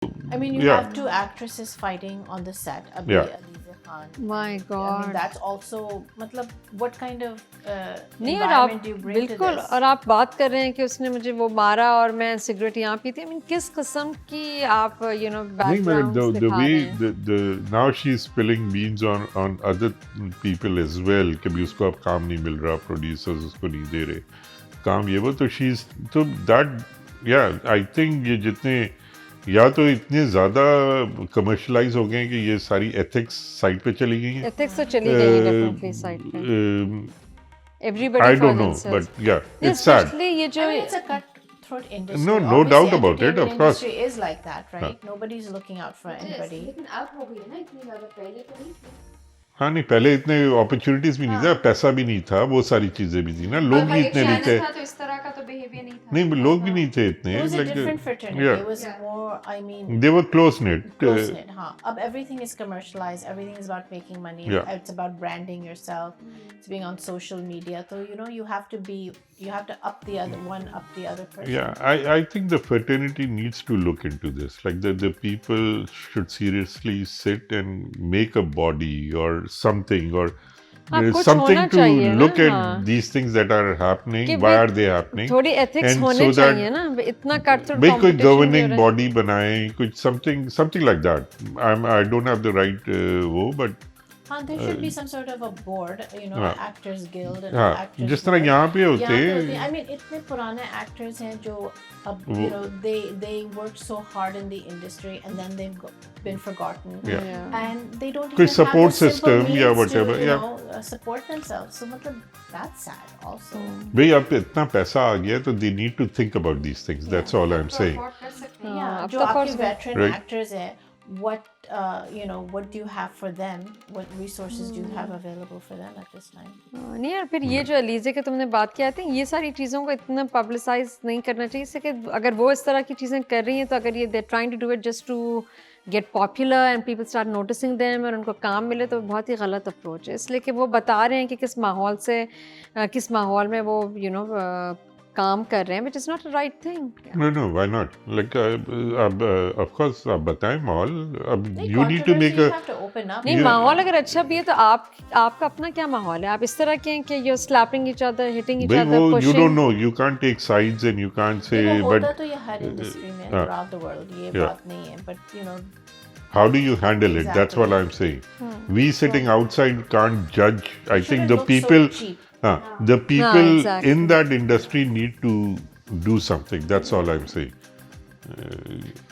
I mean, you Yeah, have two actresses fighting on the set, Abhi yeah. Aliza Khan. My I mean, God. that's also, matlab, what kind of नहीं, और आप environment do you bring to बिल्कुल, this? और आप बात कर रहे हैं कि उसने मुझे वो मारा और मैं सिगरेट यहाँ पीती, I mean, किस किस्म की आप नहीं, मगर backgrounds the दिखा way रहे हैं. the now she's spilling beans on other people as well कि भी उसको अब काम नहीं मिल रहा, producers उसको नहीं दे रहे काम, ये वो, तो she's तो that yeah I think ये जितने या तो इतने ज़्यादा कमर्शलाइज हो गए हैं कि ये सारी एथिक्स साइड पे चली गई हैं. Ethics तो चली गई है definitely side पे. Everybody I for don't know, themselves. but yeah, Yeah, it's sad. especially ये जो I mean, it's a cutthroat industry. No Obviously, doubt about it, entertainment of course. industry is like that, right? Nobody's looking out for anybody. लेकिन अब हो गई है ना इतनी ज़्यादा, पहले तो नहीं थी. हाँ, नहीं, पहले इतने अपॉर्चुनिटीज भी नहीं था, पैसा भी नहीं था, वो सारी चीजें भी थी ना, लोग भी एक इतने नहीं channel थे. था तो इस तरह का तो behavior नहीं था. नहीं, लोग भी नहीं थे इतने. It was a like, different fraternity. yeah. It was Yeah. more, I mean, They were close knit. close knit, huh? Ab everything is commercialized. Everything is about making money. Yeah. It's about branding yourself. It's being on social media. So you have to up the other one, up the other person. Yeah, I think the fraternity needs to look into this. Like the people should seriously sit and make a body or something, or हाँ, कुछ something होना to चाहिए ना, look at हाँ. these things that are happening. कि Why भाई are they happening? थोड़ी ethics And होने so that चाहिए ना, इतना cutthroat भाई कोई competition भी हो governing रहा है. body बनाए, कुछ something like that. I don't have the right वो, but There should be some sort of a board, हाँ. Actors Guild and हाँ, Actors जिस तरह Board. यहाँ पे होते यहाँ पे होते हैं. I mean, इतने पुराने actors हैं जो अब they worked so hard in the industry and then they've been forgotten. Yeah. Yeah. And they don't कोई even support have the simple system या means whatever, to, yeah. Support themselves. So मतलब that's sad also. भाई अब इतना पैसा आ गया तो they need to think about these things. That's all I'm saying. Afford कर सकते हैं. Yeah, अब जो तो आपके first- veteran Right. actors हैं, what do you have for them? What resources do you have available for them at this time? नहीं यार, फिर ये जो अलीज़े के तुमने बात किया थी, ये सारी चीज़ों को इतना पब्लिसाइज नहीं करना चाहिए. इससे कि अगर वो इस तरह की चीज़ें कर रही हैं तो अगर ये they trying to do it just to get popular and people start noticing them और उनको काम मिले, तो बहुत ही गलत अप्रोच है. इसलिए कि वो बता रहे हैं कि किस माहौल में वो काम कर रहे हैं, which is not the right thing. No, why not? Like अब of course आप बताएं माहौल. अब नहीं, you need to make controversy a you have to open up. नहीं, Yeah. माहौल अगर अच्छा भी है तो आपका अपना क्या माहौल है? आप इस तरह के हैं कि you're slapping each other, hitting each भाई other, वो you pushing. don't know. You can't take sides and you can't say. देखो, होता But तो ये हर इंडस्ट्री में हाँ. throughout the world, ये Yeah. बात नहीं है, but how do you handle it? That's what Exactly. I'm saying. We sitting outside can't judge. I think shouldn't the look people, so cheap. the people exactly. in that industry need to do something. That's all I'm saying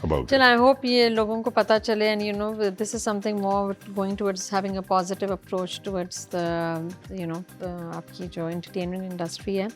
about it. चल, I hope ये लोगों को पता चले, and this is something more going towards having a positive approach towards the आपकी जो entertainment industry है.